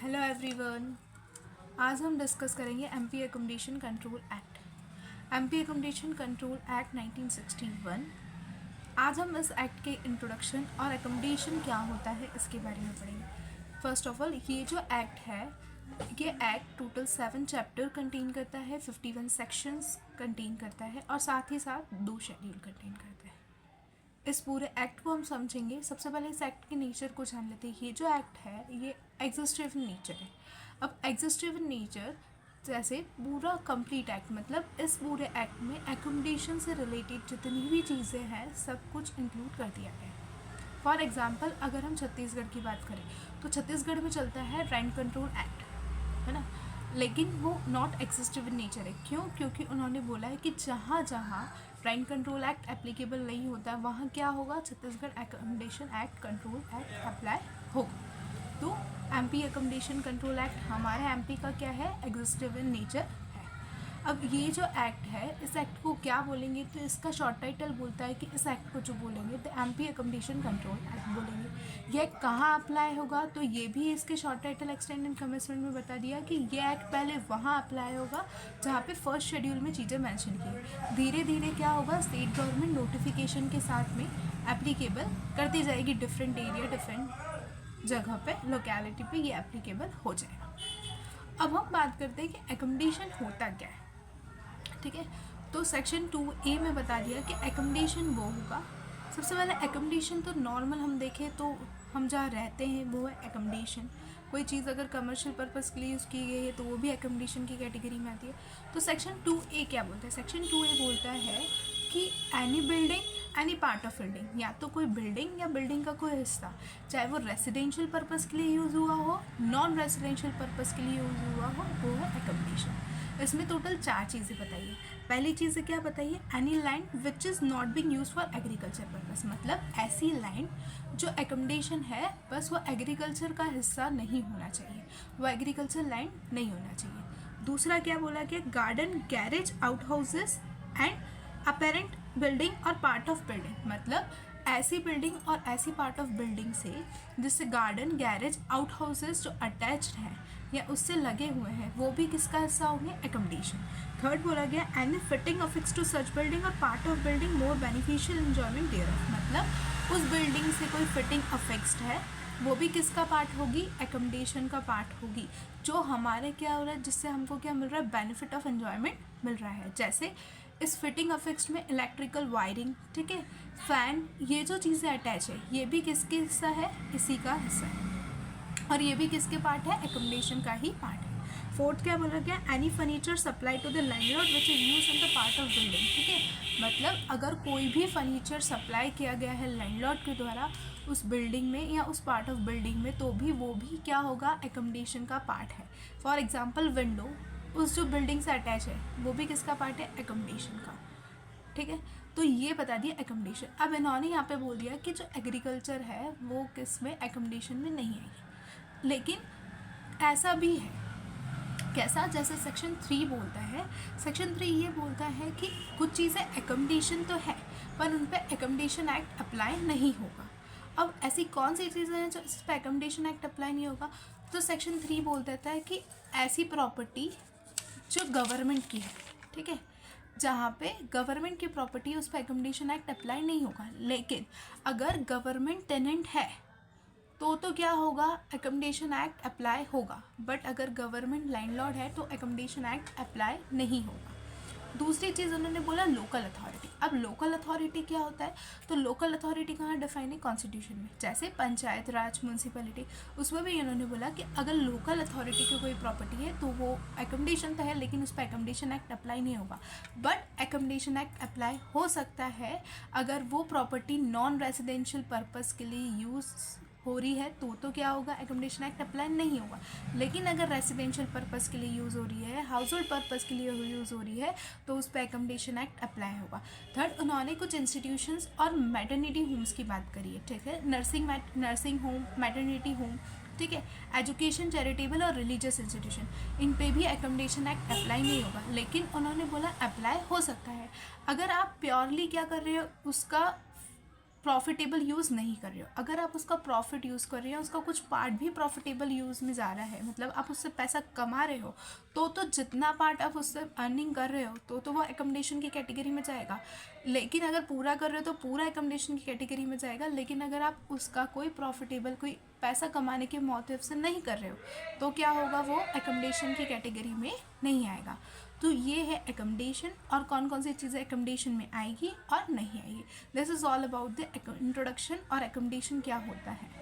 Hello everyone. आज हम discuss करेंगे MP accommodation control act. MP accommodation control act 1961। आज हम इस एक्ट के इंट्रोडक्शन और एकोमोडेशन क्या होता है इसके बारे में पढ़ेंगे। फर्स्ट ऑफ ऑल, ये जो एक्ट है, ये एक्ट टोटल 7 चैप्टर कंटेन करता है, 51 सेक्शंस कंटेन करता है और साथ ही साथ 2 शेड्यूल कंटेन करता है। इस पूरे एक्ट को हम समझेंगे। सबसे पहले इस एक्ट के नेचर को जान लेते हैं। ये जो एक्ट है ये एग्जिस्टिव इन नेचर है। अब एग्जिस्टिव इन नेचर जैसे पूरा कंप्लीट एक्ट, मतलब इस पूरे एक्ट में एकोमोडेशन से रिलेटेड जितनी भी चीज़ें हैं सब कुछ इंक्लूड कर दिया गया है। फॉर एग्जांपल, अगर हम छत्तीसगढ़ की बात करें तो छत्तीसगढ़ में चलता है रेंट कंट्रोल एक्ट, है ना, लेकिन वो नॉट एग्जिस्टिव इन नेचर है। क्यों? क्योंकि उन्होंने बोला है कि जहाँ जहाँ रेंट कंट्रोल एक्ट एप्लीकेबल नहीं होता वहाँ क्या होगा, Chhattisgarh accommodation act control act apply होगा। तो एमपी एकोमोडेशन कंट्रोल एक्ट हमारे एमपी का क्या है, एग्जिस्टिव इन नेचर है। अब ये जो एक्ट है, इस एक्ट को क्या बोलेंगे, तो इसका शॉर्ट टाइटल बोलता है कि इस एक्ट को जो बोलेंगे तो एमपी एकोमोडेशन कंट्रोल एक्ट बोलेंगे। ये कहाँ अप्लाई होगा, तो ये भी इसके short title extend and commencement में बता दिया कि ये एक्ट पहले वहाँ अप्लाई होगा जहाँ पे फर्स्ट शेड्यूल में चीज़ें मैंशन की। धीरे धीरे क्या होगा, स्टेट गवर्नमेंट नोटिफिकेशन के साथ में एप्लीकेबल करती जाएगी। डिफरेंट एरिया, डिफरेंट जगह पे, लोकेलिटी पे ये एप्लीकेबल हो जाएगा। अब हम बात करते हैं कि एकोमोडेशन होता क्या है। ठीक है, तो सेक्शन 2A में बता दिया कि एकोमोडेशन वो होगा। सबसे पहले एकोमोडेशन तो नॉर्मल हम देखें तो हम जहाँ रहते हैं वो है एकोमोडेशन। कोई चीज़ अगर कमर्शियल पर्पज़ के लिए यूज़ की गई है तो वो भी एकोमोडेशन की कैटेगरी में आती है। तो सेक्शन 2A क्या बोलता है, सेक्शन 2A बोलता है कि any building, any part of building, या तो कोई बिल्डिंग या बिल्डिंग का कोई हिस्सा, चाहे वो रेजिडेंशियल पर्पज़ के लिए यूज़ हुआ हो, नॉन रेजिडेंशियल पर्पज़ के लिए यूज़ हुआ हो, वो है एकोमोडेशन। इसमें टोटल 4 चीज़ें बताइए। पहली चीज़ क्या बताइए, any land which is not being use for agriculture purpose, मतलब ऐसी लैंड जो एकोमोडेशन है बस वो एग्रीकल्चर का हिस्सा नहीं होना चाहिए, वो एग्रीकल्चर लैंड नहीं होना चाहिए। दूसरा क्या बोला गया, garden, garage, out houses and apparent building or part of building, मतलब ऐसी बिल्डिंग और ऐसी पार्ट ऑफ बिल्डिंग से जिससे गार्डन, गैरेज, आउट हाउसेस जो अटैच्ड हैं या उससे लगे हुए हैं वो भी किसका हिस्सा होंगे, एकोमोडेशन। थर्ड बोला गया, any fitting affix to such building or part of building more beneficial enjoyment thereof, मतलब उस बिल्डिंग से कोई फिटिंग अफिक्स्ड है वो भी किसका पार्ट होगी, एकोमोडेशन का पार्ट होगी। जो हमारे क्या हो रहा है, जिससे हमको क्या मिल रहा है, बेनिफिट ऑफ एंजॉयमेंट मिल रहा है। जैसे इस फिटिंग अफिक्स्ड में इलेक्ट्रिकल वायरिंग, ठीक है, फैन, ये जो चीज़ें अटैच है ये भी किसके हिस्सा है, इसी का हिस्सा है, और ये भी किसके पार्ट है, एकोमोडेशन का ही पार्ट है। फोर्थ क्या बोला गया, any furniture supply to the landlord which is use in the part of building, ठीक है, मतलब अगर कोई भी फर्नीचर सप्लाई किया गया है लैंडलॉर्ड के द्वारा उस बिल्डिंग में या उस पार्ट ऑफ बिल्डिंग में तो भी वो भी क्या होगा, एकोमोडेशन का पार्ट है। फॉर एग्जाम्पल, विंडो उस जो बिल्डिंग से अटैच है वो भी किसका पार्ट है, एकोमोडेशन का, ठीक है। तो ये बता दिया एकोमोडेशन। अब इन्होंने यहाँ पे बोल दिया कि जो एग्रीकल्चर है वो किस में, एकोमोडेशन में नहीं आएगी, लेकिन ऐसा भी है। कैसा? जैसे सेक्शन 3 बोलता है, सेक्शन 3 ये बोलता है कि कुछ चीज़ें एकोमोडेशन तो है पर उन पर एकोमोडेशन एक्ट अप्लाई नहीं होगा। अब ऐसी कौन सी चीज़ें हैं जो इस पर एकोमोडेशन एक्ट अप्लाई नहीं होगा, तो सेक्शन 3 बोल देता है कि ऐसी प्रॉपर्टी जो गवर्नमेंट की है, ठीक है, जहाँ पे गवर्नमेंट की प्रॉपर्टी उस पर एकोमोडेशन एक्ट अप्लाई नहीं होगा, लेकिन अगर गवर्नमेंट टेनेंट है तो क्या होगा, एकोमोडेशन एक्ट अप्लाई होगा। बट अगर गवर्नमेंट लैंडलॉर्ड है तो एकोमोडेशन एक्ट अप्लाई नहीं होगा। दूसरी चीज़ उन्होंने बोला लोकल अथॉरिटी। अब लोकल अथॉरिटी क्या होता है, तो लोकल अथॉरिटी कहाँ डिफाइन है, कॉन्स्टिट्यूशन में। जैसे पंचायत राज, म्यूनसिपैलिटी, उसमें भी इन्होंने बोला कि अगर लोकल अथॉरिटी की कोई प्रॉपर्टी है तो वो एकोमोडेशन तो है लेकिन उस पर एकोमोडेशन एक्ट अप्लाई नहीं होगा। बट एकोमोडेशन एक्ट अप्लाई हो सकता है अगर वो प्रॉपर्टी नॉन रेजिडेंशियल पर्पज़ के लिए यूज़ हो रही है तो क्या होगा, एकोमोडेशन एक्ट अप्लाई नहीं होगा। लेकिन अगर रेसिडेंशियल पर्पज़ के लिए यूज़ हो रही है, हाउस होल्ड पर्पज़ के लिए यूज़ हो रही है तो उस पर एकोमोडेशन एक्ट अप्लाई होगा। थर्ड, उन्होंने कुछ इंस्टीट्यूशंस और मैटरनिटी होम्स की बात करी है, ठीक है, नर्सिंग होम, मैटरनिटी होम, ठीक है, एजुकेशन, चैरिटेबल और रिलीजियस इंस्टीट्यूशन, इन पे भी एकोमोडेशन एक्ट अप्लाई नहीं होगा। लेकिन उन्होंने बोला अप्लाई हो सकता है। अगर आप प्योरली क्या कर रहे हो, उसका प्रॉफिटेबल यूज़ नहीं कर रहे हो। अगर आप उसका प्रॉफिट यूज़ कर रहे हो, उसका कुछ पार्ट भी प्रॉफिटेबल यूज़ में जा रहा है, मतलब आप उससे पैसा कमा रहे हो, तो जितना पार्ट आप उससे अर्निंग कर रहे हो तो वो एकोमोडेशन की कैटेगरी में जाएगा। लेकिन अगर पूरा कर रहे हो तो पूरा एकोमोडेशन की कैटेगरी में जाएगा। लेकिन अगर आप उसका कोई प्रॉफिटेबल, कोई पैसा कमाने के मोटिव से नहीं कर रहे हो तो क्या होगा, वो एकोमोडेशन की कैटेगरी में नहीं आएगा। तो ये है एकोमोडेशन, और कौन कौन सी चीज़ें एकोमोडेशन में आएगी और नहीं आएगी। This is all about the introduction और एकोमोडेशन क्या होता है।